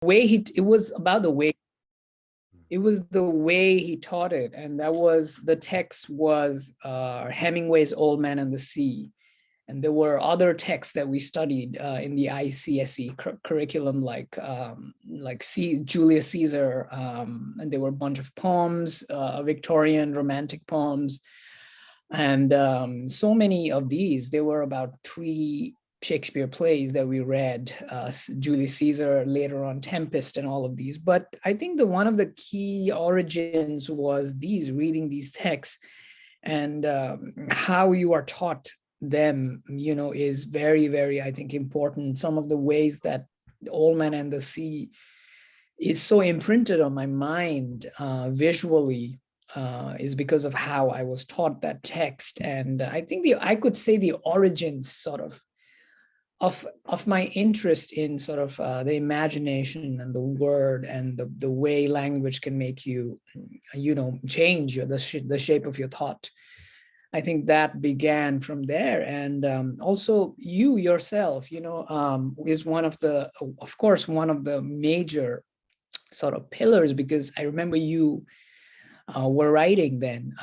it was about the way, it was the way he taught it. And the text was Hemingway's Old Man and the Sea. And there were other texts that we studied in the ICSE curriculum, like Julius Caesar, and there were a bunch of poems, Victorian romantic poems, and so many of these. There were about 3 Shakespeare plays that we read, Julius Caesar, later on Tempest, and all of these. But I think one of the key origins was reading these texts, and how you are taught them, is very, very, I think, important. Some of the ways that The Old Man and the Sea is so imprinted on my mind visually is because of how I was taught that text. And I think I could say the origins sort of my interest in sort of the imagination and the word and the way language can make you, change the shape of your thought. I think that began from there. And also you yourself, is one of the major sort of pillars, because I remember you were writing then.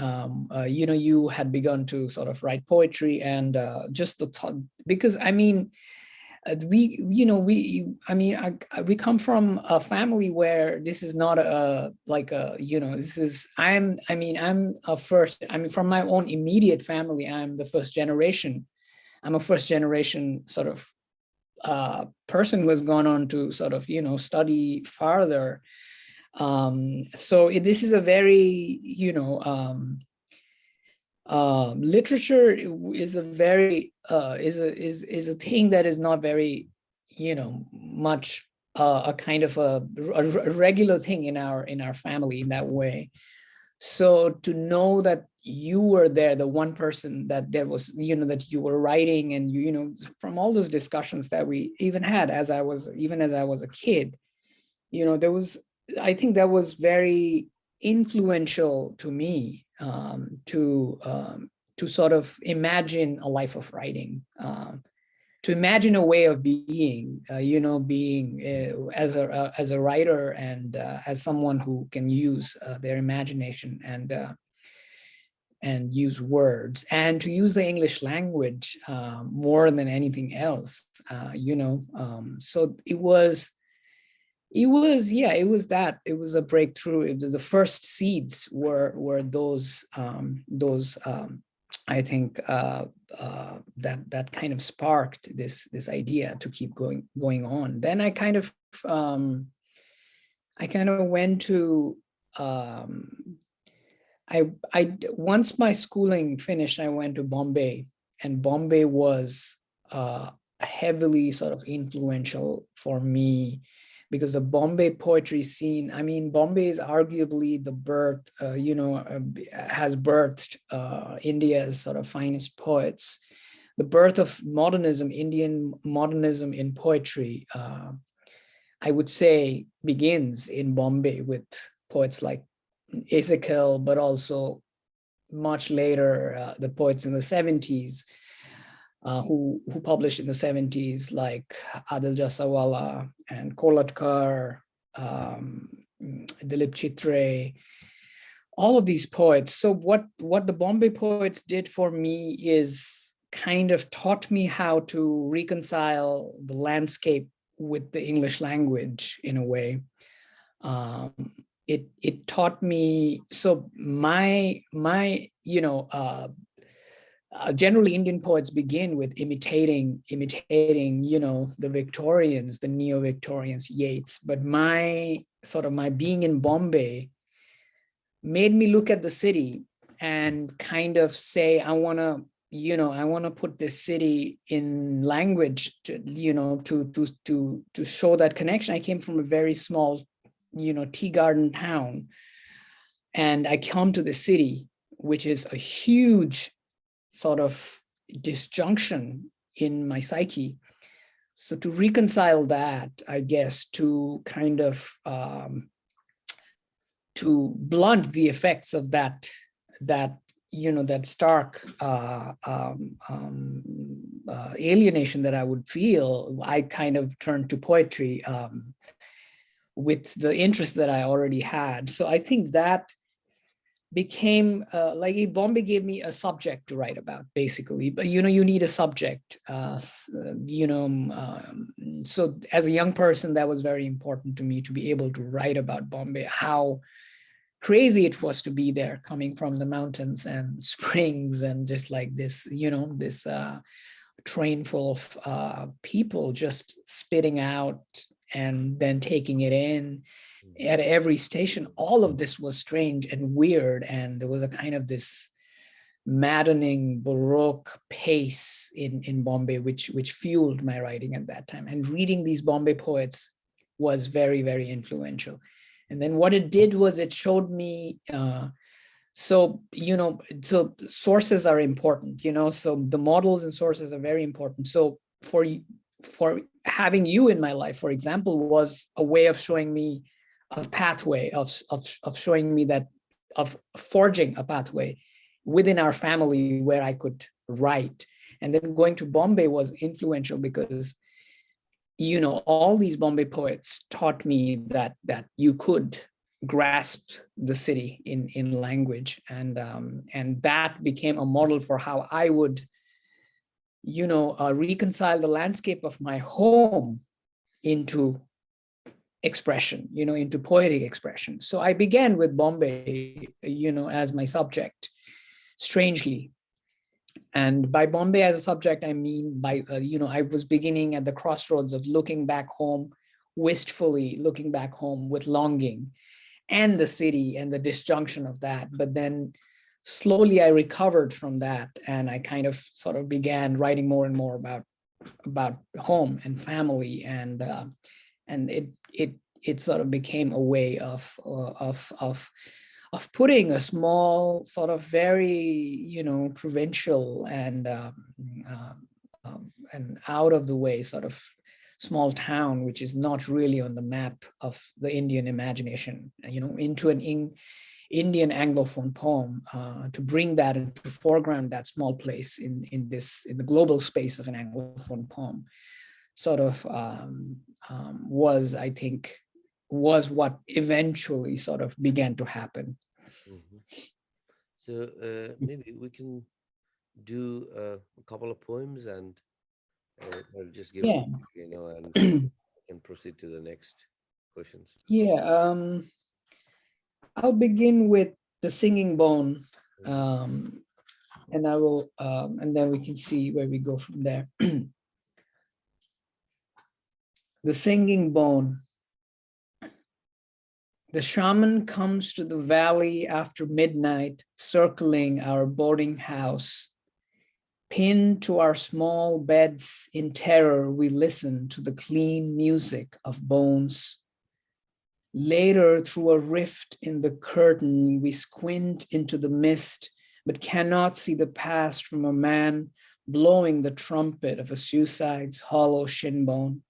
You had begun to sort of write poetry, and just the thought, because we come from a family where this is not from my own immediate family, I'm the first generation. I'm a first generation sort of person who has gone on to sort of, study farther. So this is a very, literature is a very is a thing that is not very, much a kind of a regular thing in our family in that way. So to know that you were there, the one person that there was, that you were writing, and from all those discussions that we even had as I was a kid, I think that was very influential to me, to sort of imagine a life of writing, to imagine a way of being, as a writer, and as someone who can use their imagination and use words, and to use the English language more than anything else. So it was it was a breakthrough. The first seeds were those I think that kind of sparked this idea to keep going on. Then I kind of went to once my schooling finished, I went to Bombay, and Bombay was heavily sort of influential for me, because the Bombay poetry scene, Bombay is arguably the has birthed India's sort of finest poets. The birth of modernism, Indian modernism in poetry, I would say, begins in Bombay with poets like Ezekiel, but also much later, the poets in the 70s, who published in the 70s, like Adil Jasawala and Kolatkar, Dilip Chitre, all of these poets. So what the Bombay poets did for me is kind of taught me how to reconcile the landscape with the English language in a way. It taught me, so my generally Indian poets begin with imitating, the Victorians, the neo-Victorians, Yeats. But my being in Bombay made me look at the city and kind of say, I want to put this city in language to show that connection. I came from a very small, tea garden town, and I come to the city, which is a huge sort of disjunction in my psyche. So to reconcile that, I guess, to kind of to blunt the effects of that stark alienation that I would feel, I kind of turned to poetry. with the interest that I already had. So I think that became like Bombay gave me a subject to write about, basically. But you need a subject. So as a young person, that was very important to me, to be able to write about Bombay, how crazy it was to be there, coming from the mountains and springs, and just like this, this train full of people just spitting out and then taking it in at every station. All of this was strange and weird, and there was a kind of this maddening Baroque pace in Bombay, which fueled my writing at that time. And reading these Bombay poets was very, very influential. And then what it did was it showed me, so sources are important, so the models and sources are very important. So for having you in my life, for example, was a way of showing me a pathway, of showing me that, of forging a pathway within our family where I could write. And then going to Bombay was influential because, all these Bombay poets taught me that you could grasp the city in language, and that became a model for how I would, reconcile the landscape of my home into expression, into poetic expression. So I began with Bombay, as my subject, strangely. And by Bombay as a subject, I mean by, I was beginning at the crossroads of looking back home, wistfully looking back home with longing, and the city and the disjunction of that. But then slowly I recovered from that, and I kind of sort of began writing more and more about home and family, and it sort of became a way of putting a small, sort of very, provincial and out of the way sort of small town, which is not really on the map of the Indian imagination, into an Indian Anglophone poem, to bring that and to foreground that small place in the global space of an Anglophone poem, sort of was, I think, was what eventually sort of began to happen. Mm-hmm. So maybe we can do a couple of poems, and I'll just give it, Yeah. and can proceed to the next questions. Yeah. I'll begin with The Singing Bone, Mhm. and I will, and then we can see where we go from there. The Singing Bone. The shaman comes to the valley after midnight, circling our boarding house. Pinned to our small beds in terror, we listen to the clean music of bones. Later, through a rift in the curtain, we squint into the mist, but cannot see the past from a man blowing the trumpet of a suicide's hollow shin bone.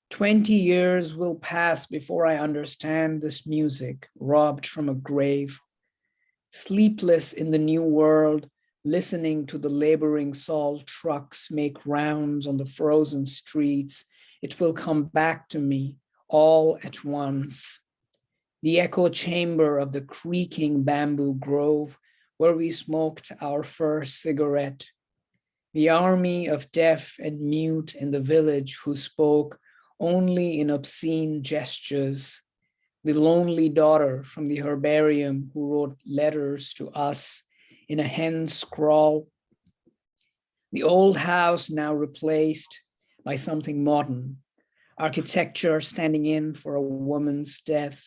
20 years will pass before I understand this music, robbed from a grave. Sleepless in the new world, listening to the laboring salt trucks make rounds on the frozen streets, it will come back to me all at once. The echo chamber of the creaking bamboo grove where we smoked our first cigarette. The army of deaf and mute in the village who spoke only in obscene gestures. The lonely daughter from the herbarium who wrote letters to us in a hen scrawl. The old house now replaced by something modern. Architecture standing in for a woman's death.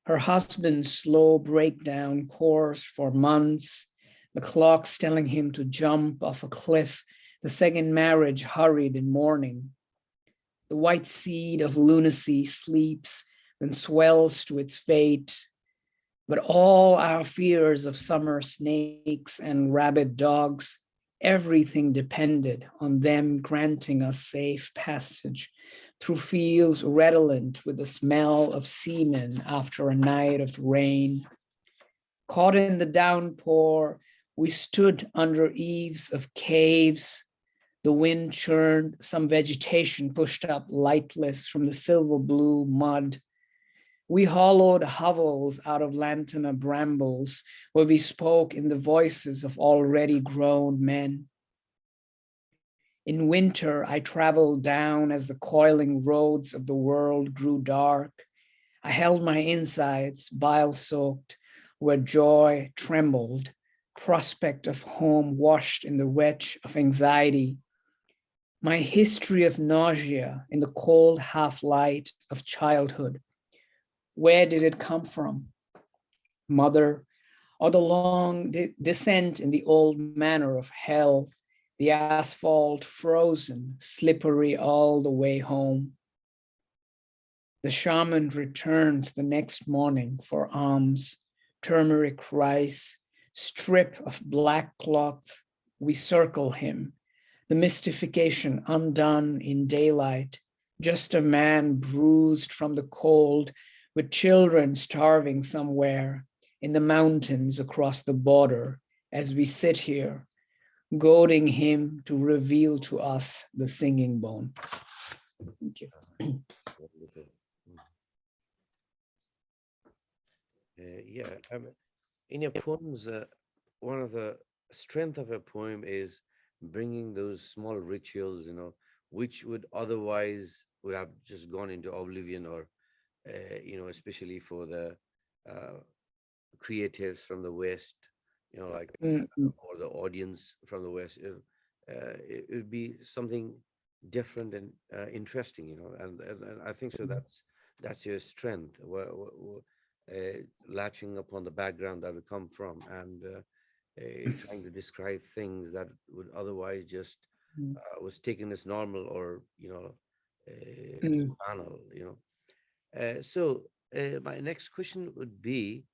Her husband's slow breakdown course for months. The clocks telling him to jump off a cliff. The second marriage hurried in mourning. The white seed of lunacy sleeps, then swells to its fate. But all our fears of summer snakes and rabid dogs, everything depended on them granting us safe passage through fields redolent with the smell of semen after a night of rain. Caught in the downpour, we stood under eaves of caves. The wind churned some vegetation pushed up lightless from the silver blue mud. We hollowed hovels out of lantana brambles, where we spoke in the voices of already grown men. In winter, I traveled down as the coiling roads of the world grew dark. I held my insides, bile-soaked, where joy trembled, prospect of home washed in the wedge of anxiety. My history of nausea in the cold half-light of childhood. Where did it come from? Mother, or the long descent in the old manor of hell, the asphalt frozen, slippery all the way home. The shaman returns the next morning for alms, turmeric rice, strip of black cloth. We circle him, the mystification undone in daylight, just a man bruised from the cold with children starving somewhere in the mountains across the border as we sit here, goading him to reveal to us the singing bone. Thank you. That's wonderful. Yeah, in your poems, one of the strength of a poem is bringing those small rituals, which would otherwise would have just gone into oblivion, or especially for the uh, creatives from the West, like Mm, or the audience from the West, it would be something different and interesting, and I think so. mm, That's your strength, latching upon the background that we come from, and trying to describe things that would otherwise just mm, was taken as normal, or just mm. banal. So my next question would be: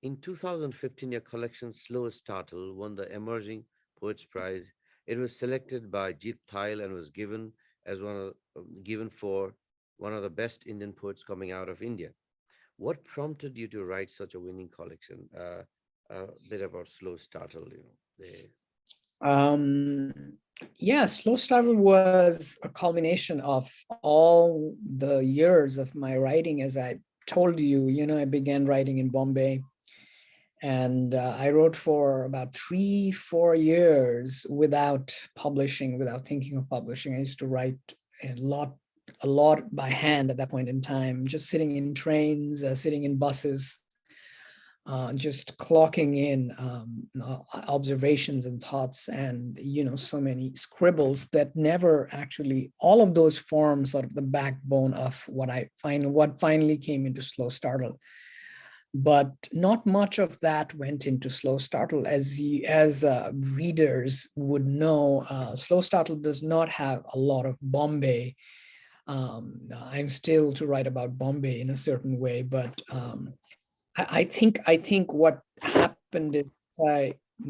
in 2015, your collection Slow Startle won the Emerging Poets Prize. It was selected by Jeet Thile and was given for one of the best Indian poets coming out of India. What prompted you to write such a winning collection? A bit about Slow Startle, Um, yeah, Slow Startle was a culmination of all the years of my writing. As I told you, I began writing in Bombay, and I wrote for about 4 years without publishing, without thinking of publishing. I used to write a lot by hand at that point in time, just sitting in trains, sitting in buses, just clocking in observations and thoughts, and so many scribbles that never actually, all of those form sort of the backbone of what finally came into Slow Startle. But not much of that went into Slow Startle. As readers would know, Slow Startle does not have a lot of Bombay. I'm still to write about Bombay in a certain way, but I think what happened is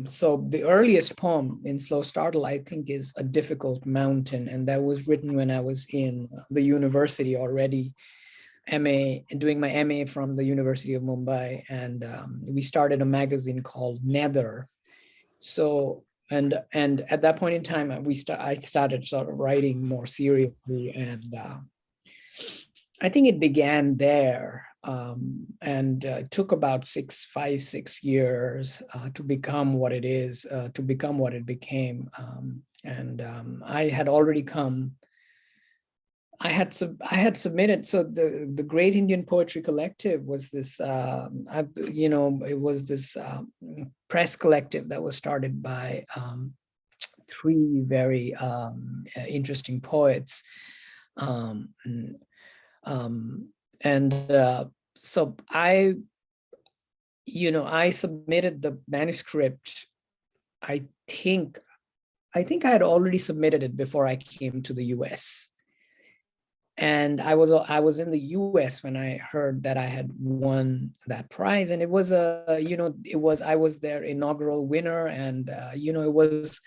so the earliest poem in Slow Startle, I think, is A Difficult Mountain, and that was written when I was in the university already, doing my MA from the University of Mumbai, and we started a magazine called Nether. So and at that point in time, I started sort of writing more seriously, and I think it began there, and it took about 6 years to become what it is, to become what it became. And I had already come. I had submitted. So the Great Indian Poetry Collective was this. It was this press collective that was started by three very interesting poets. Um, um, and so I submitted the manuscript. I think I had already submitted it before I came to the US. And I was in the US when I heard that I had won that prize, and it was I was their inaugural winner, and it was,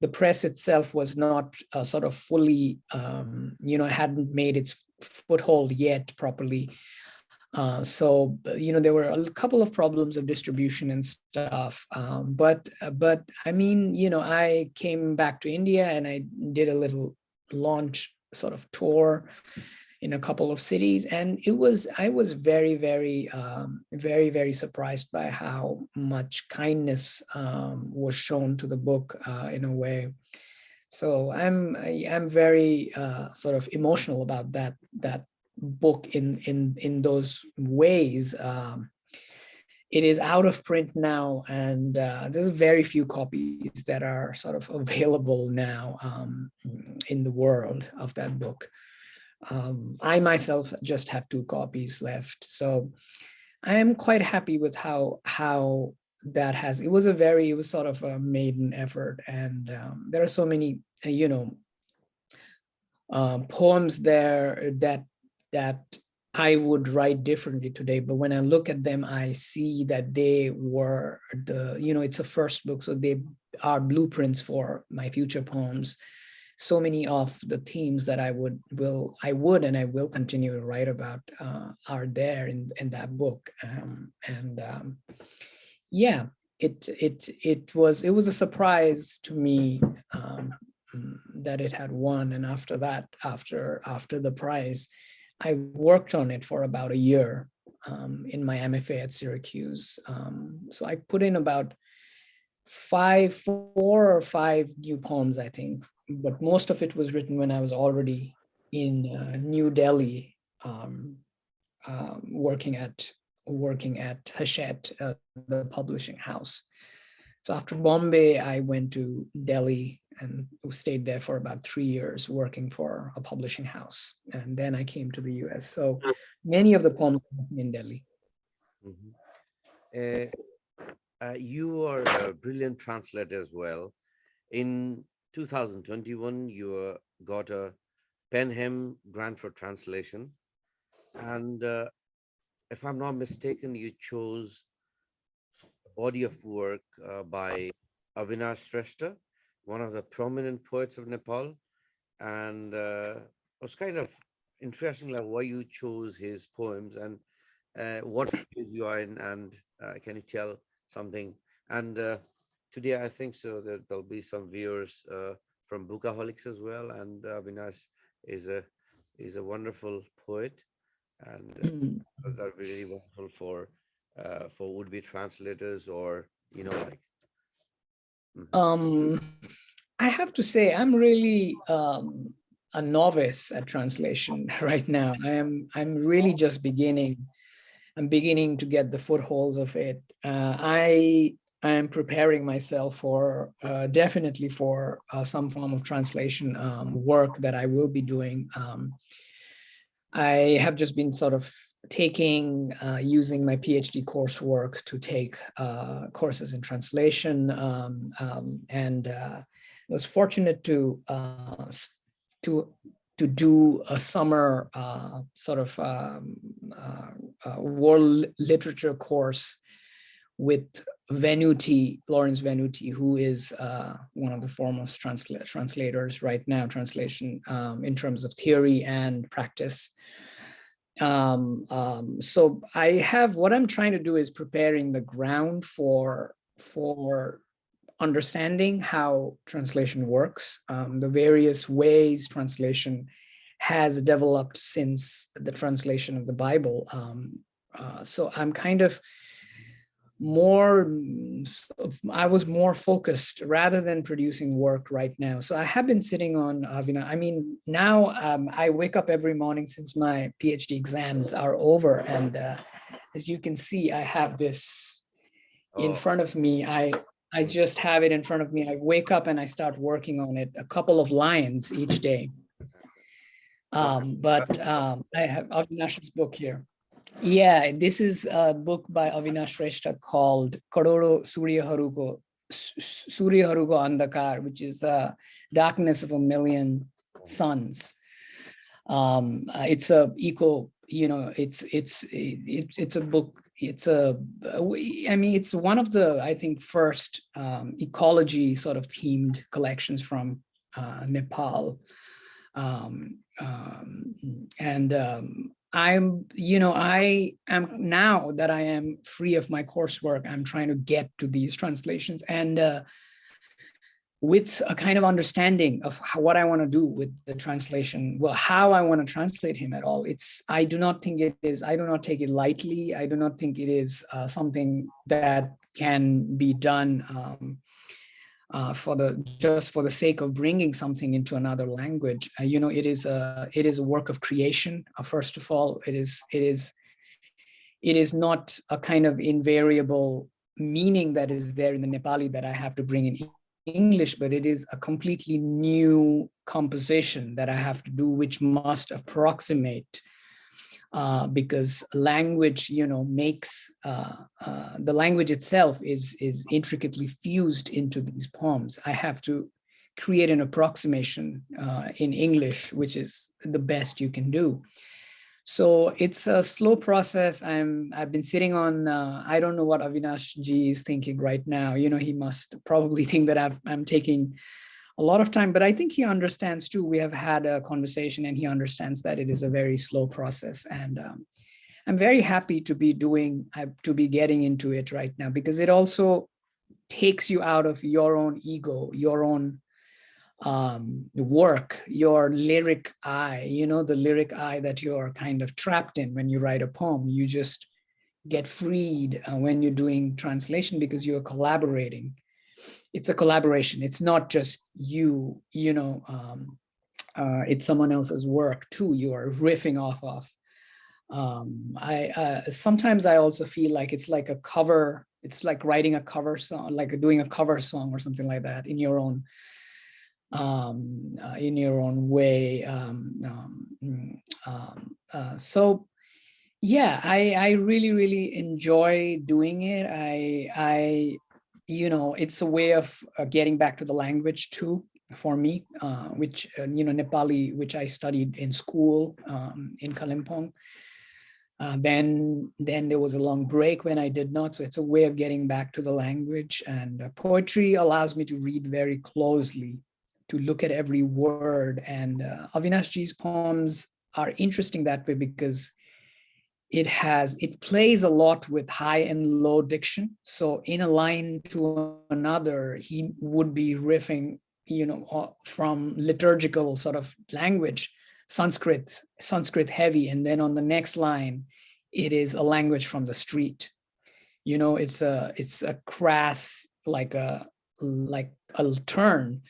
the press itself was not sort of fully hadn't made its foothold yet properly. So there were a couple of problems of distribution and stuff, but I mean, I came back to India and I did a little launch sort of tour in a couple of cities. And I was very, very surprised by how much kindness was shown to the book in a way. So I'm very sort of emotional about that book in those ways. It is out of print now, and there's very few copies that are sort of available now in the world of that book. I myself just have 2 copies left, so I am quite happy with how that has. It was sort of a maiden effort, and there are so many poems there that I would write differently today, but when I look at them, I see that they were it's a first book, so they are blueprints for my future poems. So many of the themes that I will continue to write about are there in that book, yeah, it was a surprise to me that it had won, and after that, after the prize, I worked on it for about a year in my MFA at Syracuse. So I put in about 4 or 5 new poems, I think, but most of it was written when I was already in New Delhi, working at Hachette, the publishing house. So after Bombay, I went to Delhi and stayed there for about 3 years working for a publishing house. And then I came to the US. So many of the poems are in Delhi. You are a brilliant translator as well. In 2021, you got a Heim Grant for translation. And if I'm not mistaken, you chose a body of work by Avinash Shrestha, one of the prominent poets of Nepal. And it was kind of interesting, like why you chose his poems and what field you are in, and can you tell something? And today, I think so that there'll be some viewers from Bookaholics as well. And Avinash is a wonderful poet, and that would be really wonderful for would-be translators, or like. I have to say, I'm really a novice at translation right now. I'm really just beginning. I'm beginning to get the footholds of it. I am preparing myself for definitely for some form of translation work that I will be doing. I have just been sort of using my PhD coursework to take courses in translation, and was fortunate to do a summer sort of world literature course with Lawrence Venuti, who is one of the foremost translators right now, translation in terms of theory and practice. So what I'm trying to do is preparing the ground for understanding how translation works, the various ways translation has developed since the translation of the Bible. So I'm kind of I was more focused rather than producing work right now. So I have been sitting on Avina. I mean, now I wake up every morning since my PhD exams are over. And as you can see, I have this in front of me. I just have it in front of me. I wake up and I start working on it, a couple of lines each day. But I have Avinash's book here. Yeah, this is a book by Avinash Shrestha called Kadoro Suryaharuko Andakar, which is Darkness of a Million Suns. It's a it's a book. It's one of the, I think, first ecology sort of themed collections from Nepal. I am, now that I am free of my coursework, I'm trying to get to these translations. And with a kind of understanding of what I want to do with the translation, well, how I want to translate him at all. I do not think it is, I do not take it lightly. I do not think it is something that can be done just for the sake of bringing something into another language. It is a work of creation. First of all, it is not a kind of invariable meaning that is there in the Nepali that I have to bring in English, but it is a completely new composition that I have to do, which must approximate, because language, makes the language itself is intricately fused into these poems. I have to create an approximation in English, which is the best you can do. So it's a slow process. I've been sitting on, I don't know what Avinash ji is thinking right now. He must probably think that I'm taking a lot of time, but I think he understands too. We have had a conversation and he understands that it is a very slow process. And I'm very happy to be getting into it right now, because it also takes you out of your own ego, your own work, your lyric eye, the lyric eye that you're kind of trapped in when you write a poem. You just get freed when you're doing translation, because you're collaborating. It's a collaboration. It's not just you, it's someone else's work too. You are riffing off of. Sometimes I also feel like it's like a cover. It's like writing a cover song, like doing a cover song or something like that in your own way. So yeah, I really, really enjoy doing it. It's a way of getting back to the language too, for me, which, Nepali, which I studied in school in Kalimpong. Then there was a long break when I did not. So it's a way of getting back to the language. And poetry allows me to read very closely, to look at every word. And Avinash ji's poems are interesting that way, because it plays a lot with high and low diction. So in a line to another, he would be riffing, from liturgical sort of language, Sanskrit heavy. And then on the next line, it is a language from the street. It's a crass, like a turn,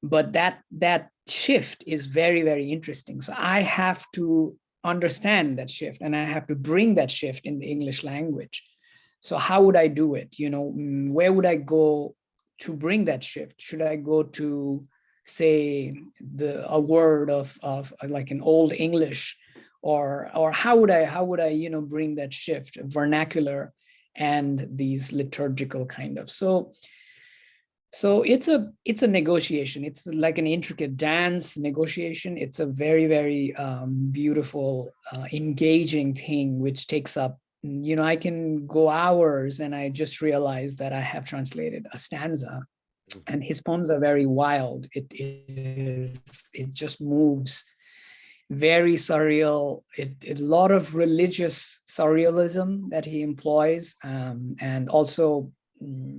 but that shift is very, very interesting. So I have to understand that shift, and I have to bring that shift in the English language. So how would I do it? Where would I go to bring that shift? Should I go to, say, a word of like an old English, or how would I bring that shift, vernacular and these liturgical kind of. So it's a negotiation. It's like an intricate dance negotiation. It's a very, very beautiful, engaging thing, which takes up, I can go hours, and I just realized that I have translated a stanza, and his poems are very wild. It just moves, very surreal. A lot of religious surrealism that he employs, and also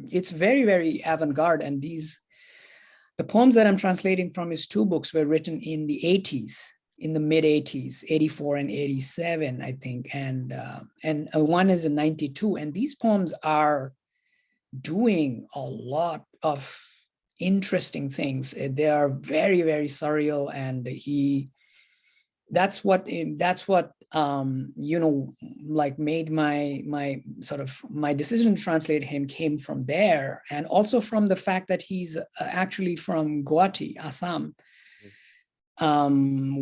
it's very, very avant-garde. And the poems that I'm translating from his two books were written in the 80s, in the mid 80s, 84 and 87, I think. And one is in 92. And these poems are doing a lot of interesting things. They are very, very surreal. And that's what like made my decision to translate him came from there, and also from the fact that he's actually from Guwahati, Assam,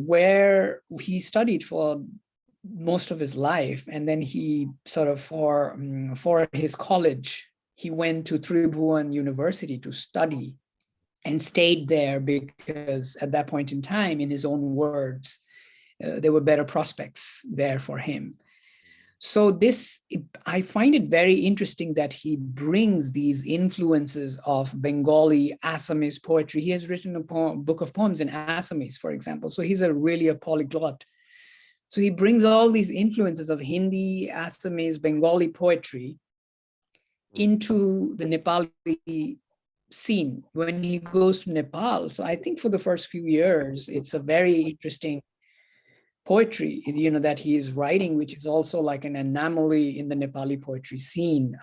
where he studied for most of his life. And then he sort of, for his college, he went to Tribhuvan University to study, and stayed there because at that point in time, in his own words, there were better prospects there for him. So I find it very interesting that he brings these influences of Bengali, Assamese poetry. He has written a book of poems in Assamese, for example. So he's really a polyglot. So he brings all these influences of Hindi, Assamese, Bengali poetry into the Nepali scene when he goes to Nepal. So I think for the first few years, it's a very interesting poetry, that he is writing, which is also like an anomaly in the Nepali poetry scene,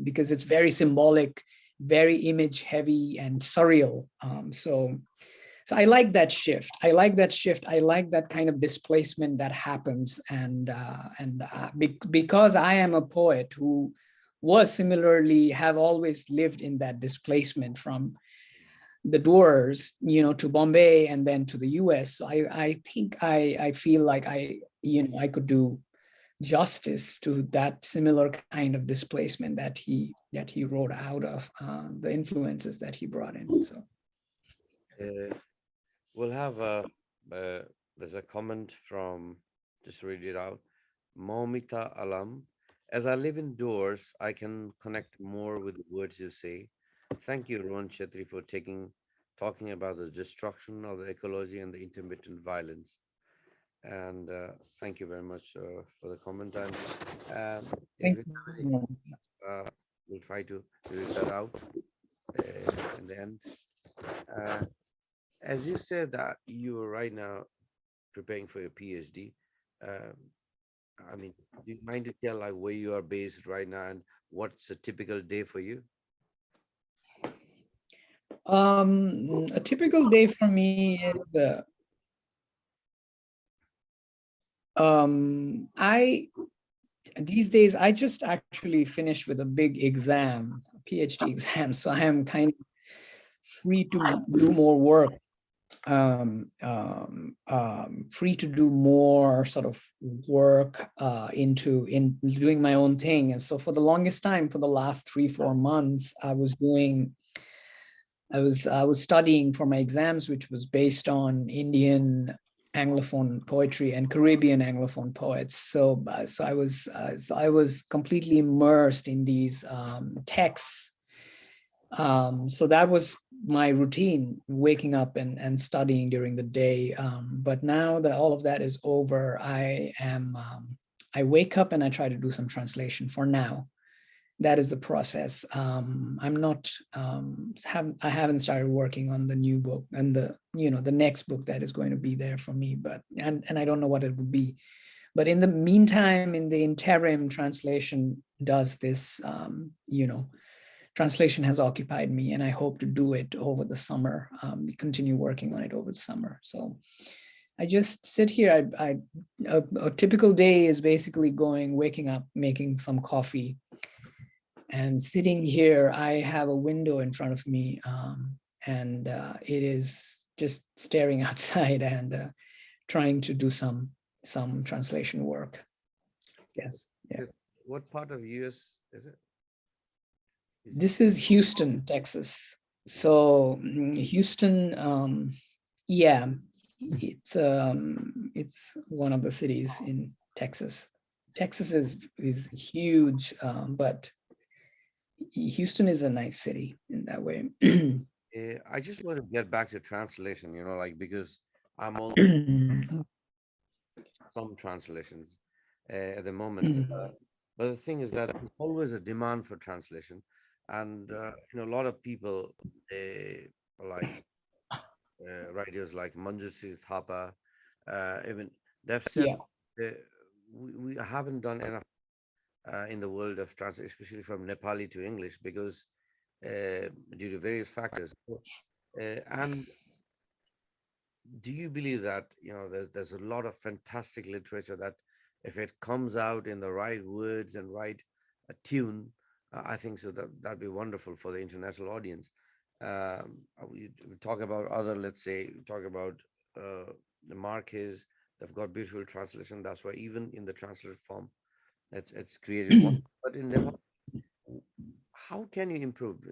because it's very symbolic, very image heavy and surreal. So I like that shift. I like that shift. I like that kind of displacement that happens. Because I am a poet who was similarly have always lived in that displacement from the doors, to Bombay and then to the US. So I think I feel like I could do justice to that similar kind of displacement that he wrote out of, the influences that he brought in. So We'll have there's a comment from, just read it out. Momita Alam. As I live indoors, I can connect more with the words you say. Thank you, Rohan Chhetri, for talking about the destruction of the ecology and the intermittent violence. And thank you very much for the comment. And if thank you have any, you. we'll try to read that out in the end. Uh, as you said that you are right now preparing for your PhD, um, I mean, do you mind to tell like where you are based right now and what's a typical day for you? A typical day for me is I these days I just actually finished with a big exam, PhD exam, so I am kind of free to do more work, free to do more sort of work in doing my own thing. And so for the longest time, for the last 3-4 months, I was studying for my exams, which was based on Indian Anglophone poetry and Caribbean Anglophone poets. So I was completely immersed in these texts. So that was my routine, waking up and studying during the day. But now that all of that is over, I wake up and I try to do some translation for now. That is the process. I'm not, I haven't started working on the new book and the next book that is going to be there for me, and I don't know what it would be. But in the meantime, in the interim, translation does this, translation has occupied me, and I hope to do it over the summer, continue working on it over the summer. So I just sit here. A typical day is basically waking up, making some coffee, and sitting here. I have a window in front of me, and it is just staring outside and trying to do some translation work. Yes. Yeah. What part of US is it? This is Houston, Texas. So Houston, yeah, it's one of the cities in Texas. Texas is huge, but Houston is a nice city in that way. I just want to get back to translation, like because I'm on some translations at the moment. But the thing is that there's always a demand for translation. And, a lot of people, they like writers like Manjusri Thapa, even they've said Yeah. we haven't done enough in the world of translation, especially from Nepali to English, because due to various factors. And do you believe that there's a lot of fantastic literature that if it comes out in the right words and right tune, I think so that'd be wonderful for the international audience. We talk about other, let's say, we talk about the Marquez. They've got beautiful translation. That's why even in the translated form, it's created one. But in Nepal, how can you improve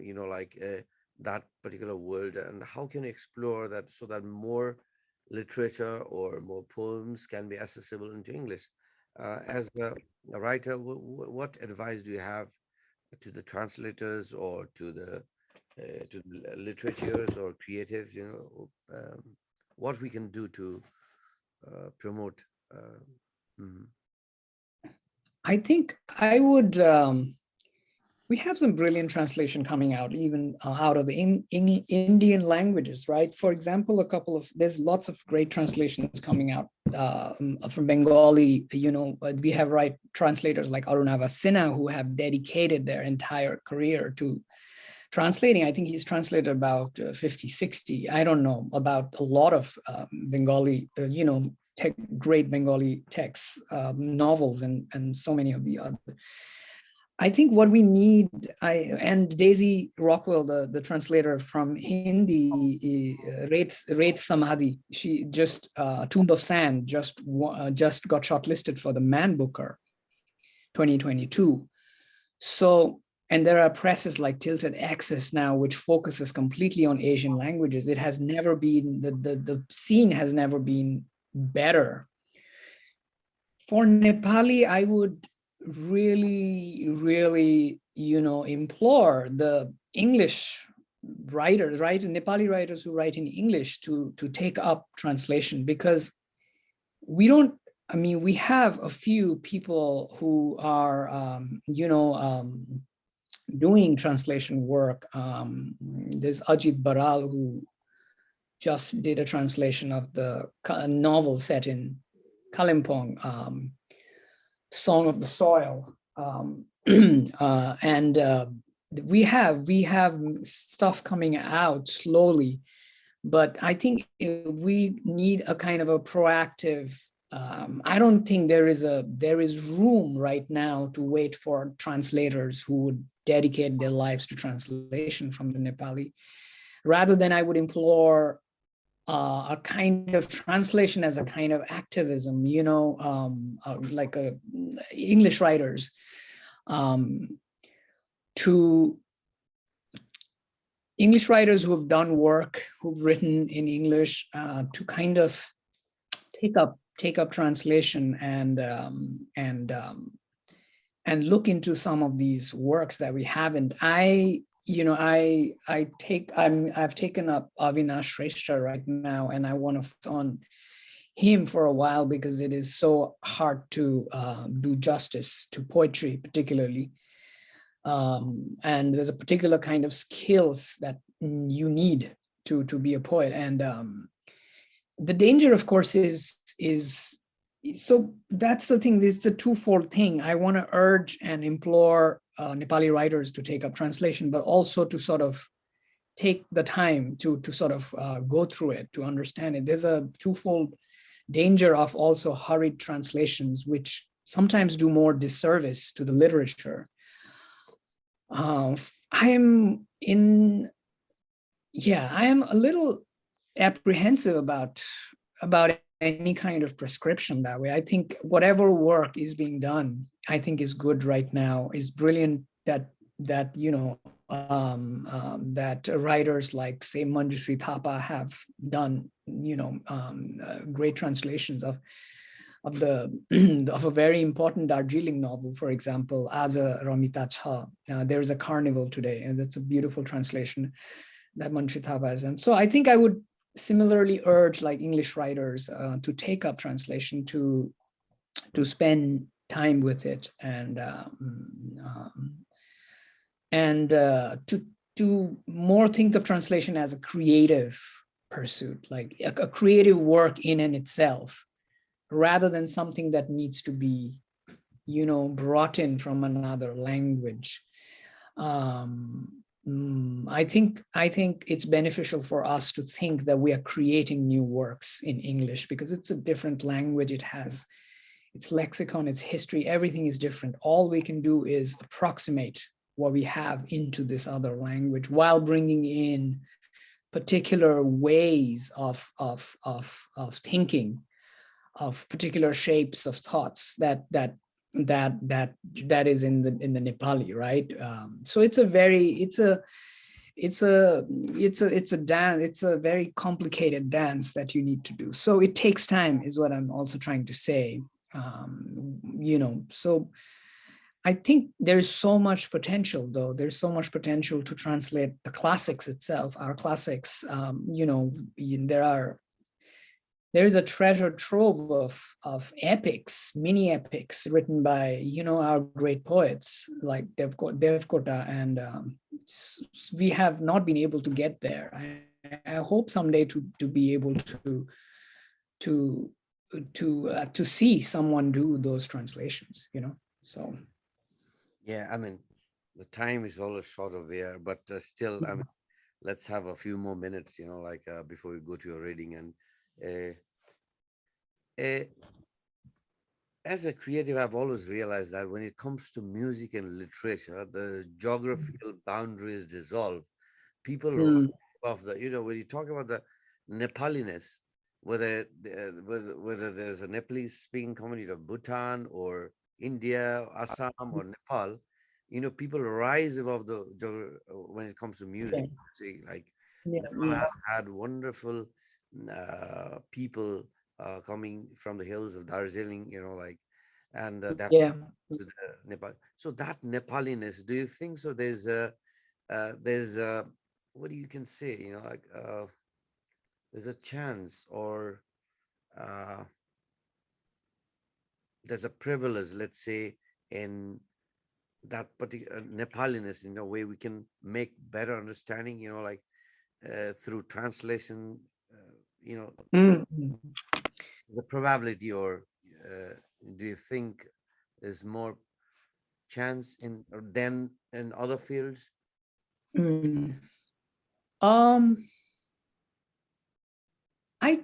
that particular world, and how can you explore that so that more literature or more poems can be accessible into English? As a writer, what advice do you have to the translators or to the literatures or creatives, what we can do to promote? Mhm. I think I would We have some brilliant translation coming out, even out of the Indian languages, right? For example, there's lots of great translations coming out from Bengali. We have translators like Arunava Sinha who have dedicated their entire career to translating. I think he's translated about 50, 60, I don't know, about a lot of Bengali, great Bengali texts, novels, and so many of the other. I think what we need, and Daisy Rockwell, the translator from Hindi, Wraith Samadhi, she just, Tomb of Sand, just got shortlisted for the Man Booker 2022. So, and there are presses like Tilted Axis now, which focuses completely on Asian languages. It has never been, the scene has never been better. For Nepali, I would really implore the English writers, right, Nepali writers who write in English to take up translation, because we have a few people who are doing translation work. There's Ajit Baral, who just did a translation of the novel set in Kalimpong, Song of the Soil, and we have stuff coming out slowly, but I think we need a kind of a proactive. I don't think there is room right now to wait for translators who would dedicate their lives to translation from the Nepali. Rather than, I would implore a kind of translation as a kind of activism, like English writers, to English writers who have done work, who've written in English, to kind of take up translation and look into some of these works that we haven't. I've taken up Avinash Shrestha right now, and I want to focus on him for a while, because it is so hard to do justice to poetry, particularly. And there's a particular kind of skills that you need to be a poet. And the danger, of course, is so that's the thing. It's a twofold thing. I want to urge and implore Nepali writers to take up translation, but also to sort of take the time to sort of go through it, to understand it. There's a twofold danger of also hurried translations, which sometimes do more disservice to the literature. I am a little apprehensive about any kind of prescription that way. I think whatever work is being done, I think is good right now, is brilliant, that writers like, say, Manjushree Thapa have done, great translations of a very important Darjeeling novel, for example, Aza Ramita Cha. There's a Carnival Today, and that's a beautiful translation that Manjushree Thapa has. And so I think I would similarly urge like English writers to take up translation, to spend time with it, and to more think of translation as a creative pursuit, like a creative work in and itself, rather than something that needs to be, brought in from another language. I think it's beneficial for us to think that we are creating new works in English, because it's a different language. It has its lexicon, its history, everything is different. All we can do is approximate what we have into this other language, while bringing in particular ways of thinking, of particular shapes of thoughts that is in the Nepali, right? So it's a dance. It's a very complicated dance that you need to do. So it takes time, is what I'm also trying to say. So I think there's so much potential, though. There's so much potential to translate the classics itself, our classics. There are there is a treasure trove of epics, mini epics written by, our great poets like Devkota, and we have not been able to get there. I hope someday to be able to to see someone do those translations, So Yeah, I mean, the time is always short of here, but still, I mean, let's have a few more minutes, like before we go to your reading. And uh, uh, as a creative, I've always realized that when it comes to music and literature, the geographical boundaries dissolve. People rise mm, above when you talk about the Nepaliness, whether there's a Nepalese speaking community of Bhutan or India, Assam or Nepal, people rise above when it comes to yeah, music. See, like yeah, Nepal yeah, has had wonderful people coming from the hills of Darjeeling, and that yeah. to the Nepal. So that Nepaliness, do you think so? There's what you can say, there's a chance, or uh, there's a privilege, let's say, in that particular Nepaliness, in a way we can make better understanding, through translation, you know, Mm, mm. the probability, or uh, do you think there's more chance in or than in other fields Mm. Um, I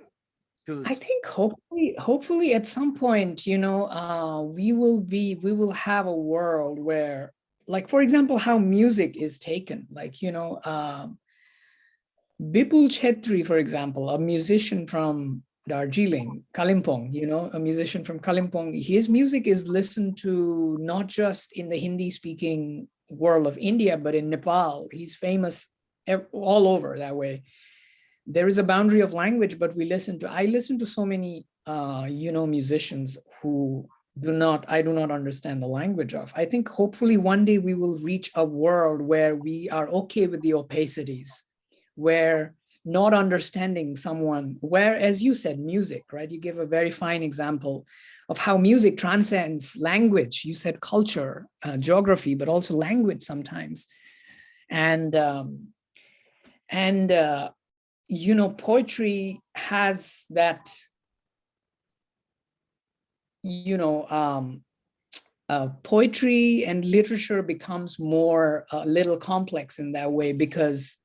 to I think hopefully at some point, we will have a world where, like, for example, how music is taken, like, Bipul Chhetri, for example, a musician from Darjeeling, Kalimpong, a musician from Kalimpong, his music is listened to not just in the Hindi speaking world of India, but in Nepal. He's famous all over that way. There is a boundary of language, but I listen to so many, musicians who I do not understand the language of. I think hopefully one day we will reach a world where we are okay with the opacities, where not understanding someone, where, as you said, music, right? You give a very fine example of how music transcends language. You said culture, geography, but also language sometimes. And, and, poetry has that, you know, um, poetry and literature becomes more a little complex in that way, because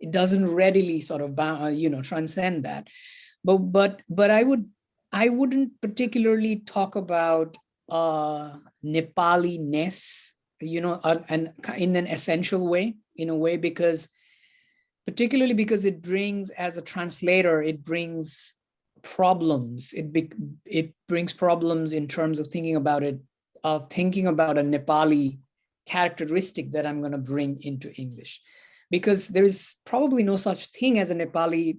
it doesn't readily sort of transcend that. But I wouldn't particularly talk about Nepali-ness, and in an essential way, in a way, because particularly because it brings, as a translator, it brings problems. It brings problems in terms of thinking about it, of thinking about a Nepali characteristic that I'm going to bring into English, because there is probably no such thing as a Nepali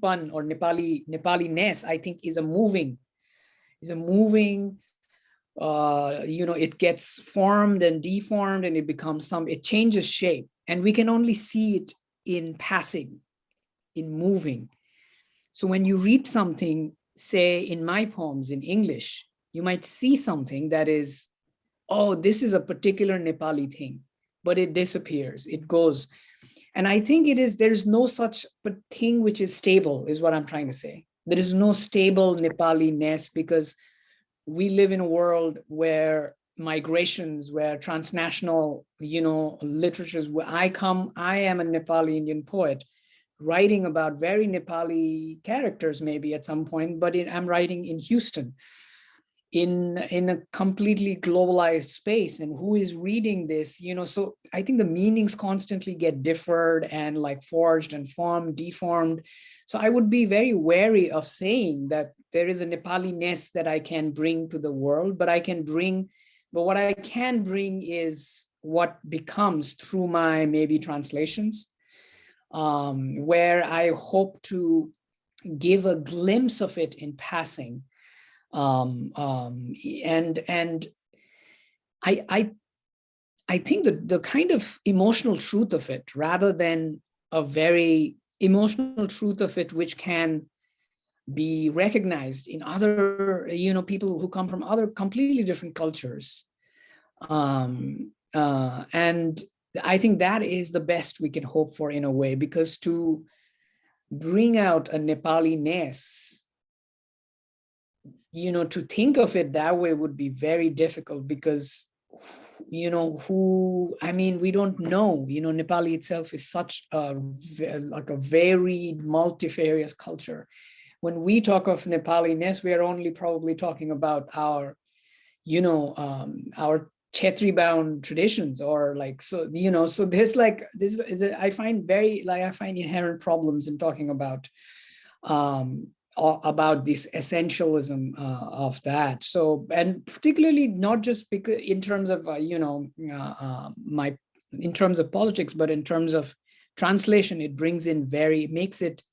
pun or Nepali-ness. I think is a moving, it gets formed and deformed, and it changes shape, and we can only see it in passing, in moving. So when you read something, say in my poems in English, you might see something that is, oh, this is a particular Nepali thing, but it disappears, it goes. And I think there's no such thing which is stable, is what I'm trying to say. There is no stable Nepali-ness, because we live in a world where migrations, where transnational, literatures, where I am a Nepali Indian poet writing about very Nepali characters maybe at some point, but I'm writing in Houston, in a completely globalized space, and who is reading this, so I think the meanings constantly get differed and like forged and formed, deformed. So I would be very wary of saying that there is a Nepali-ness that I can bring to the world, but what I can bring is what becomes through my maybe translations, where I hope to give a glimpse of it in passing. And I I think that the kind of emotional truth of it, rather than a very emotional truth of it, which can be recognized in other, people who come from other completely different cultures. And I think that is the best we can hope for in a way, because to bring out a Nepali-ness, to think of it that way would be very difficult, because we don't know. Nepali itself is such a varied, multifarious culture. When we talk of Nepali-ness, we are only probably talking about our Chhetri bound traditions, or so there's this is I find inherent problems in talking about this essentialism of that. So, and particularly not just because in terms of in terms of politics, but in terms of translation, it makes it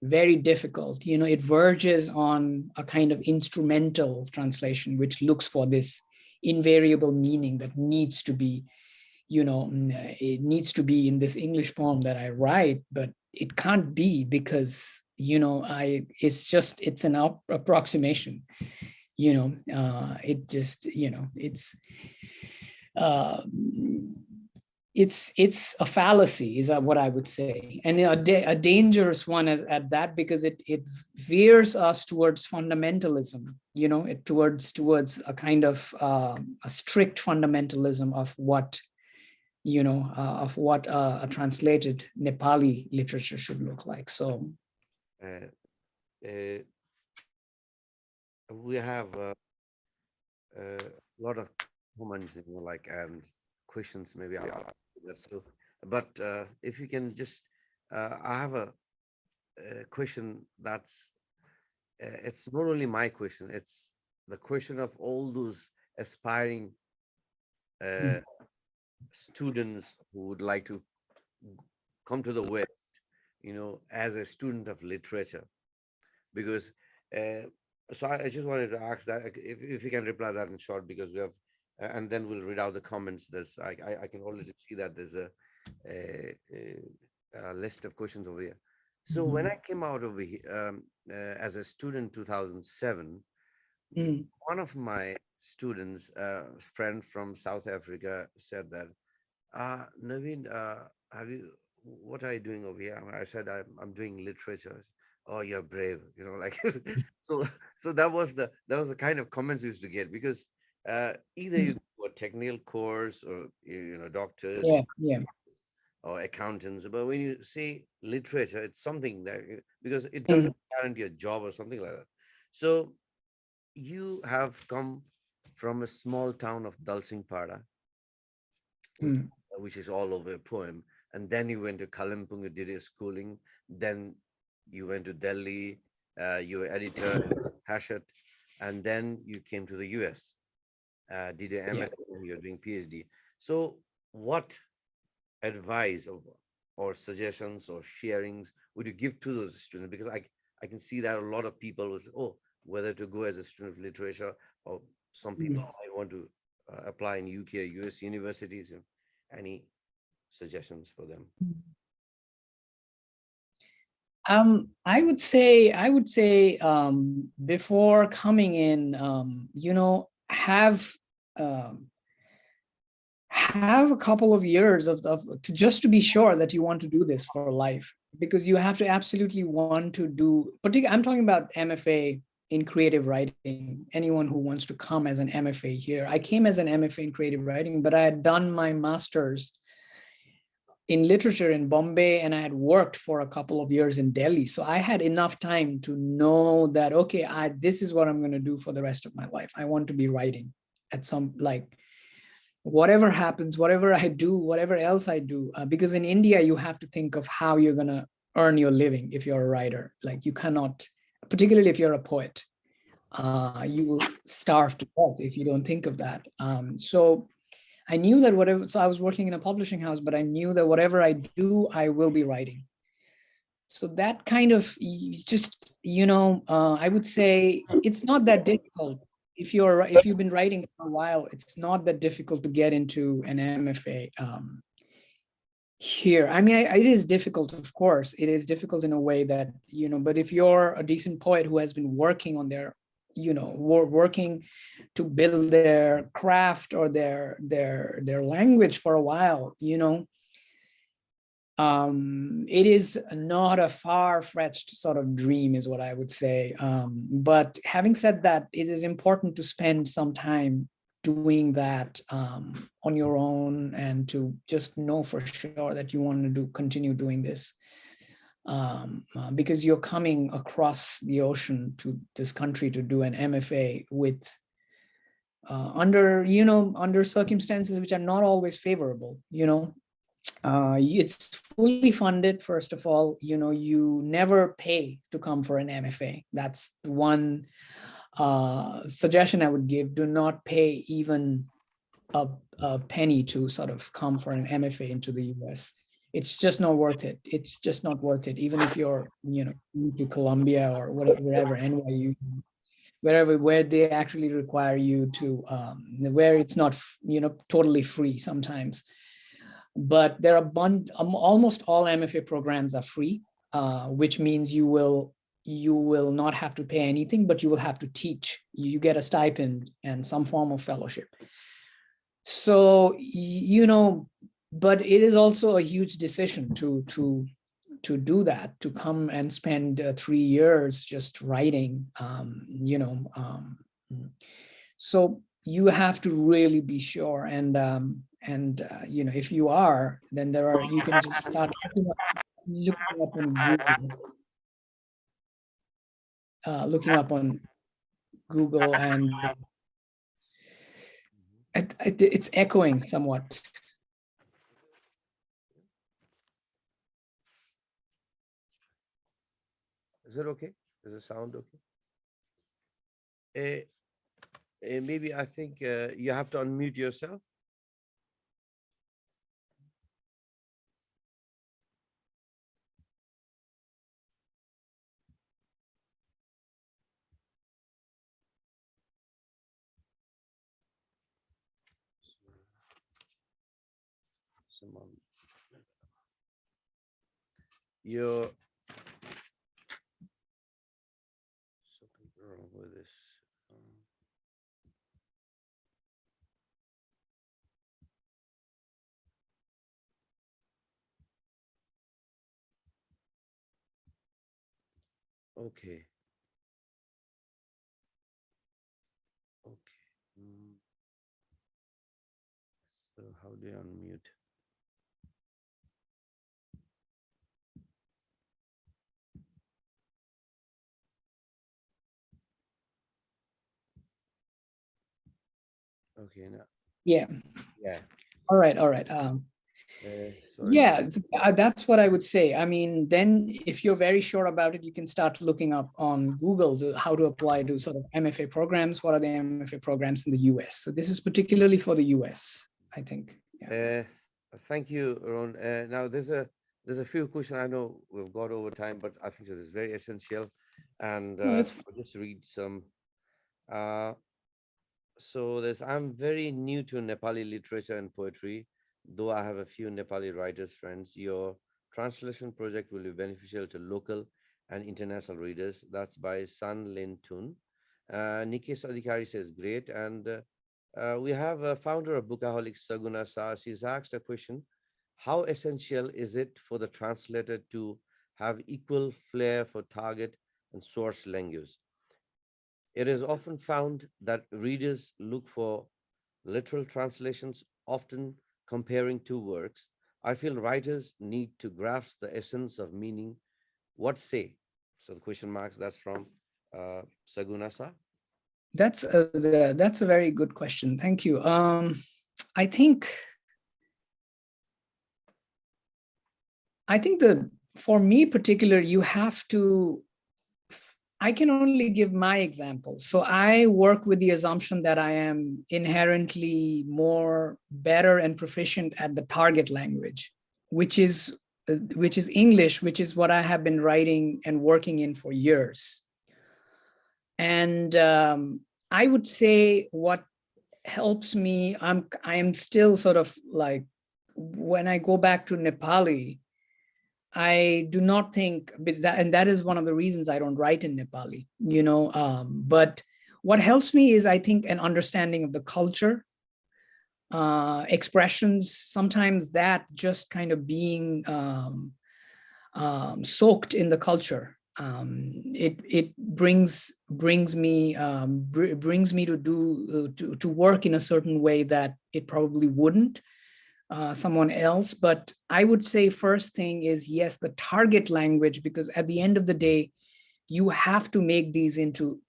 very difficult. It verges on a kind of instrumental translation, which looks for this invariable meaning that needs to be, it needs to be in this English poem that I write, but it can't be, because it's an approximation. It's a fallacy, is what I would say, and a dangerous one at that, because it veers us towards fundamentalism, towards a kind of a strict fundamentalism of what a translated Nepali literature should look like. So we have a lot of comments, and questions maybe. So, but if you can just, I have a question that's, it's not only my question, it's the question of all those aspiring students who would like to come to the West, as a student of literature. Because, so I just wanted to ask that, if you can reply that in short, because we have, and then we'll read out the comments. There's, I can already see that there's a list of questions over here. So when I came out over here as a student, 2007, one of my students, friend from South Africa, said that, Nabin, what are you doing over here? I said, I'm doing literature. Oh, you're brave, so that was the kind of comments we used to get, because either you go a technical course, or doctors, or accountants, but when you say literature, it's something that, because it doesn't guarantee a job or something like that. So you have come from a small town of Dalsingpara, which is all over a poem, and then you went to Kalimpong, you did your schooling, then you went to Delhi, you were editor Hachette, and then you came to the US, did your MS, you're doing PhD. So what advice or suggestions or sharings would you give to those students? Because I can see that a lot of people will say, oh, whether to go as a student of literature, or some people might want to apply in UK or US universities. Any suggestions for them? I would say before coming in, have a couple of years just to be sure that you want to do this for life, because you have to absolutely want to do, particularly, I'm talking about MFA in creative writing, anyone who wants to come as an MFA here. I came as an MFA in creative writing, but I had done my master's in literature in Bombay, and I had worked for a couple of years in Delhi. So I had enough time to know that, okay, this is what I'm going to do for the rest of my life. I want to be writing at whatever happens, whatever I do, whatever else I do, because in India, you have to think of how you're going to earn your living if you're a writer. You cannot, particularly if you're a poet, you will starve to death if you don't think of that. So I knew that so I was working in a publishing house, but I knew that whatever I do, I will be writing. So that kind of just, I would say it's not that difficult. If you've been writing for a while, it's not that difficult to get into an MFA here. I mean, it is difficult, of course. It is difficult in a way that, but if you're a decent poet who has been working on their, working to build their craft or their language for a while, it is not a far-fetched sort of dream, is what I would say. But having said that, it is important to spend some time doing that on your own, and to just know for sure that you want to continue doing this, because you're coming across the ocean to this country to do an MFA with under circumstances which are not always favorable. It's fully funded, first of all. You never pay to come for an MFA. That's the one suggestion I would give. Do not pay even a penny to sort of come for an MFA into the US. It's just not worth it. It's just not worth it. Even if you're, to Columbia or wherever, NYU, where they actually require you to, where it's not, totally free sometimes. But there are almost all MFA programs are free, which means you will not have to pay anything, but you will have to teach. You get a stipend and some form of fellowship. So, but it is also a huge decision to do that, to come and spend 3 years just writing, so you have to really be sure. And if you are, then you can just start looking up on Google, and it's echoing somewhat. Is it okay? Does it sound okay? Maybe I think you have to unmute yourself. You're something wrong with this. Okay. Okay. So how do you unmute? Okay. Now. Yeah. Yeah. All right. Sorry. Yeah, that's what I would say. I mean, then if you're very sure about it, you can start looking up on Google how to apply to sort of MFA programs. What are the MFA programs in the US? So this is particularly for the US, I think. Yeah. Thank you, Ron. Now there's a few questions. I know we've got over time, but I think it is very essential. And I'll just read some. So I'm very new to Nepali literature and poetry, though I have a few Nepali writers friends. Your translation project will be beneficial to local and international readers. That's by San Lin Tun. Nikesh Adhikari says great. And we have a founder of Bookaholics, Saguna Sa. She's asked a question: how essential is it for the translator to have equal flair for target and source language? It is often found that readers look for literal translations, often comparing two works. I feel writers need to grasp the essence of meaning. What say? So the question marks, that's from Sagunasa. That's a very good question. Thank you. I think that for me particular, you have to, I can only give my example. So I work with the assumption that I am inherently better and proficient at the target language, which is English, which is what I have been writing and working in for years. And I would say what helps me, I am still sort of like when I go back to Nepali, I do not think, and that is one of the reasons I don't write in Nepali, but what helps me is, I think, an understanding of the culture, expressions, sometimes that just kind of being soaked in the culture. It brings me to do to work in a certain way that it probably wouldn't someone else. But I would say first thing is, yes, the target language, because at the end of the day, you have to make these into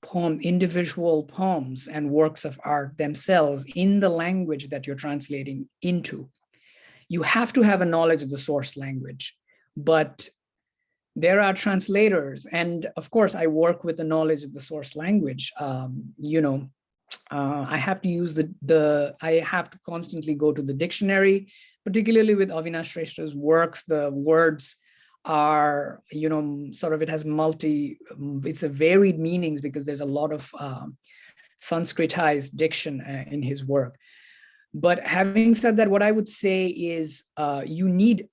individual poems and works of art themselves in the language that you're translating into. You have to have a knowledge of the source language, but there are translators, and of course I work with the knowledge of the source language. I have to use I have to constantly go to the dictionary, particularly with Avinash Shrestha's works. The words are, sort of, it has it's a varied meanings because there's a lot of Sanskritized diction in his work. But having said that, what I would say is you need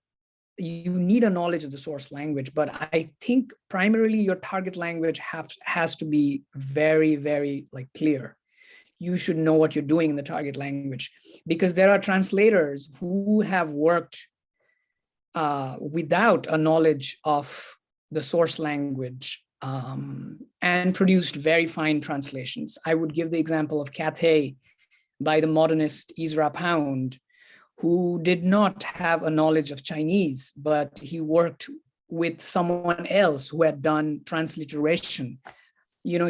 a knowledge of the source language, but I think primarily your target language has to be very, very clear. You should know what you're doing in the target language, because there are translators who have worked without a knowledge of the source language and produced very fine translations. I would give the example of Cathay by the modernist Ezra Pound, who did not have a knowledge of Chinese, but he worked with someone else who had done transliteration.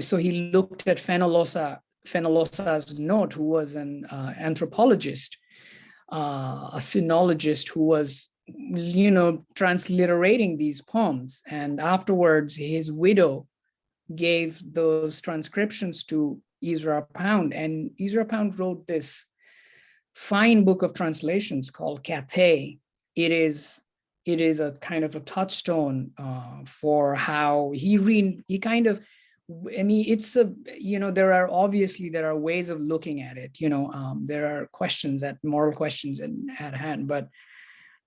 So he looked at Fenollosa's note, who was an anthropologist, a sinologist who was, transliterating these poems. And afterwards, his widow gave those transcriptions to Ezra Pound, and Ezra Pound wrote this fine book of translations called Cathay. It is a kind of a touchstone for how he kind of, I mean, it's a, there are ways of looking at it. There are moral questions at hand, but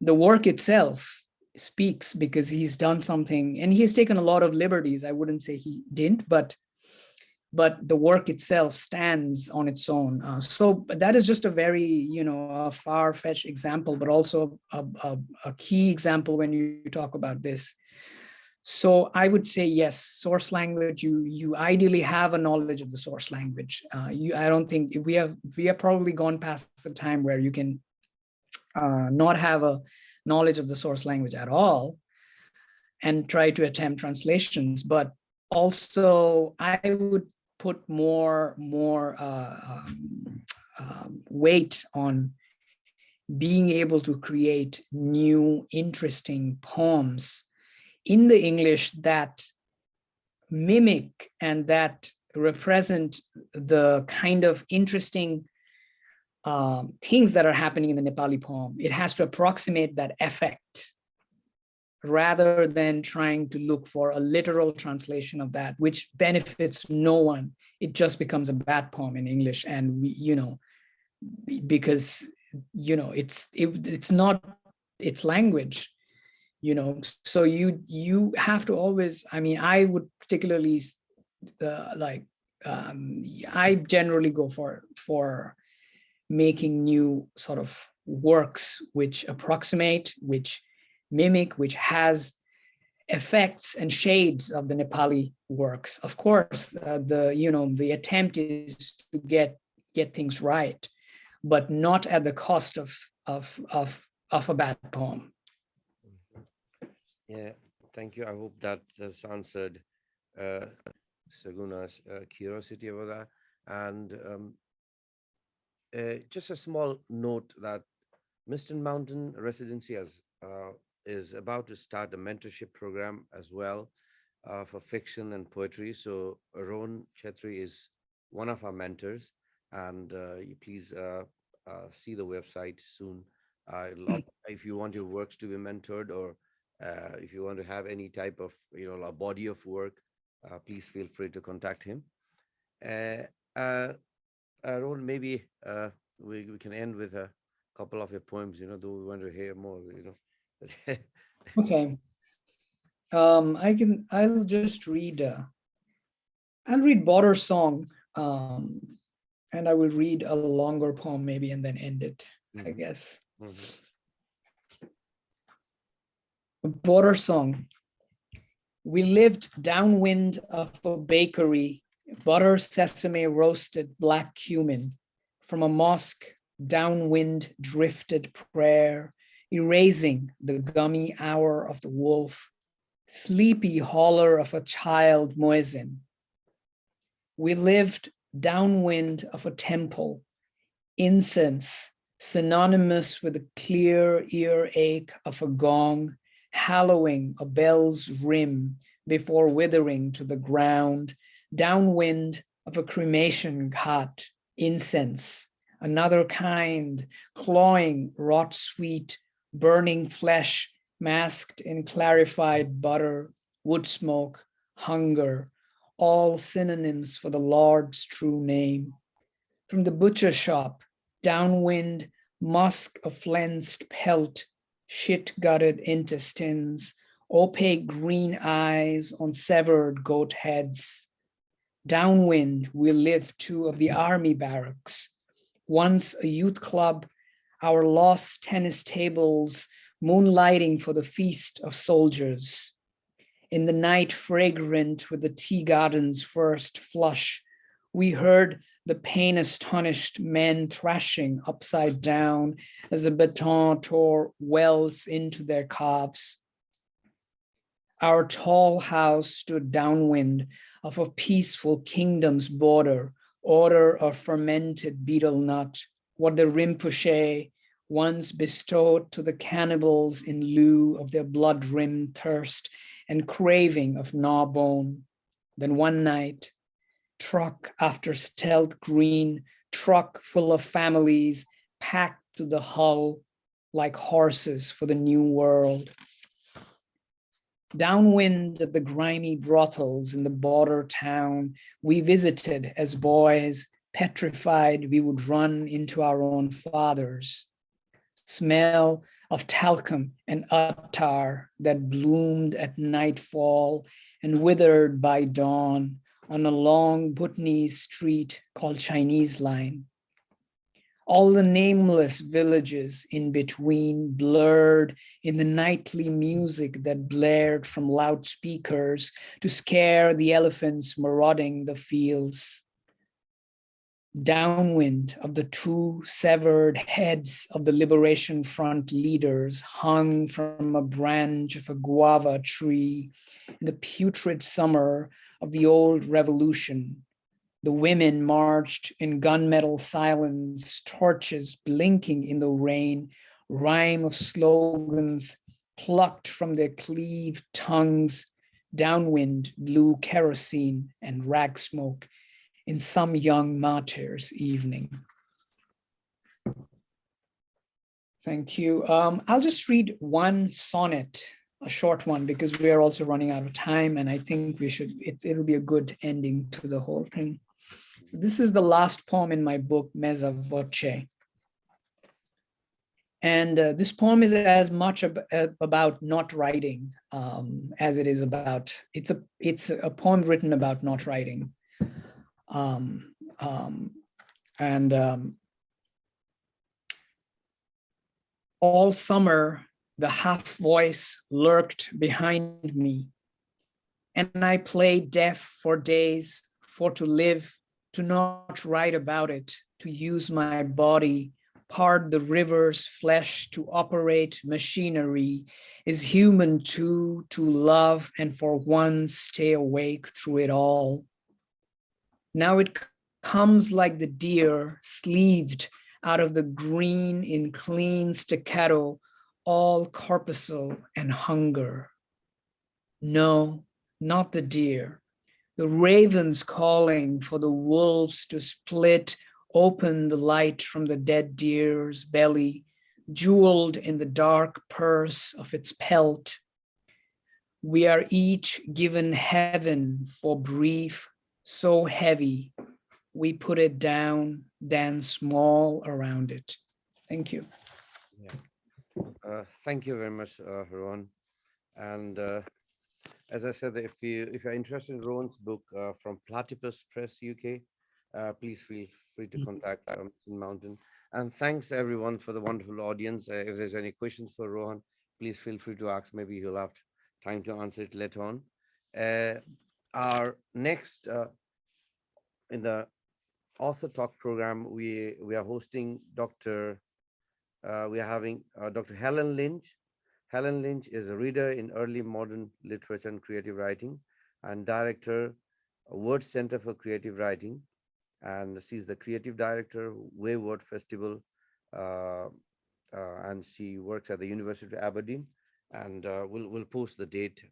the work itself speaks because he's done something, and he's taken a lot of liberties. I wouldn't say he didn't, but the work itself stands on its own. So that is just a very, a far-fetched example, but also a key example when you talk about this. So I would say, yes, source language, you ideally have a knowledge of the source language. I don't think we have probably gone past the time where you can not have a knowledge of the source language at all and try to attempt translations. But also I would put more weight on being able to create new, interesting poems in the English that mimic and that represent the kind of interesting things that are happening in the Nepali poem. It has to approximate that effect rather than trying to look for a literal translation of that, which benefits no one. It just becomes a bad poem in English. And because it's not its language, so you have to always, I mean, I would particularly I generally go for making new sort of works which approximate, which mimic, which has effects and shades of the Nepali works. Of course, the attempt is to get things right, but not at the cost of a bad poem. Yeah, thank you. I hope that has answered Saguna's curiosity about that. And just a small note that Miston Mountain Residency is about to start a mentorship program as well for fiction and poetry. So Rohan Chhetri is one of our mentors, and you please see the website soon. If you want your works to be mentored, or if you want to have any type of a body of work, please feel free to contact him. Rohan, maybe we can end with couple of your poems, though we want to hear more. Okay. I'll just read, I'll read Border Song, and I will read a longer poem maybe and then end it, I guess. Border Song. We lived downwind of a bakery, butter, sesame, roasted black cumin. From a mosque, downwind drifted prayer, erasing the gummy hour of the wolf, sleepy holler of a child muezzin. We lived downwind of a temple, incense, synonymous with the clear earache of a gong, hallowing a bell's rim before withering to the ground, downwind of a cremation ghat, incense, another kind, clawing rot sweet, burning flesh, masked in clarified butter, wood smoke, hunger, all synonyms for the Lord's true name. From the butcher shop, downwind, musk of flensed pelt, shit-gutted intestines, opaque green eyes on severed goat heads. Downwind, we lived two of the army barracks, once a youth club, our lost tennis tables, moonlighting for the feast of soldiers. In the night fragrant with the tea garden's first flush, we heard the pain-astonished men thrashing upside down as the baton tore wells into their calves. Our tall house stood downwind of a peaceful kingdom's border, order of fermented betel nut, what the Rinpoche once bestowed to the cannibals in lieu of their blood-rimmed thirst and craving of gnaw bone. Then one night, truck after stealth green, truck full of families packed to the hull like horses for the new world. Downwind of the grimy brothels in the border town, we visited as boys, petrified we would run into our own fathers. Smell of talcum and attar that bloomed at nightfall and withered by dawn on a long Bhutanese street called Chinese Line. All the nameless villages in between blurred in the nightly music that blared from loudspeakers to scare the elephants marauding the fields. Downwind of the two severed heads of the Liberation Front leaders hung from a branch of a guava tree in the putrid summer of the old revolution. The women marched in gunmetal silence, torches blinking in the rain, rhyme of slogans plucked from their cleaved tongues. Downwind blew kerosene and rag smoke in some young martyr's evening. Thank you. I'll just read one sonnet, a short one, because we are also running out of time, and I think we should, it'll be a good ending to the whole thing. This is the last poem in my book, Mezza Voce. And this poem is as much about not writing as it is about, it's a poem written about not writing. All summer, the half voice lurked behind me, and I played deaf for days, for to live, to not write about it, to use my body, part the river's flesh to operate machinery, is human too, to love and for once stay awake through it all. Now it comes like the deer, sleeved out of the green in clean staccato, all corpuscle and hunger. No, not the deer. The ravens calling for the wolves to split open the light from the dead deer's belly, jeweled in the dark purse of its pelt. We are each given heaven for brief, so heavy, we put it down, dance small around it. Thank Thank you. Yeah. Thank you very much, Rohan. And as I said, if you're interested in Rohan's book from Platypus Press UK, please feel free to contact Mountain. And thanks everyone for the wonderful audience. If there's any questions for Rohan, please feel free to ask. Maybe he'll have time to answer it later on. Our next in the author talk program, we are hosting we are having Dr. Helen Lynch. Helen Lynch is a reader in early modern literature and creative writing and director, Word Center for Creative Writing. And she's the creative director, Wayward Festival, and she works at the University of Aberdeen. And we'll post the date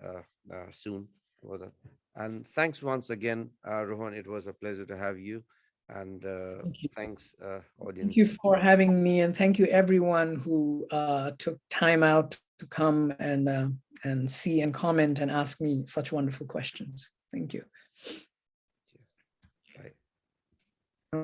soon for that. And thanks once again, Rohan. It was a pleasure to have you. And thanks, audience. Thank you for having me, and thank you everyone who took time out to come and see and comment and ask me such wonderful questions. Thank you.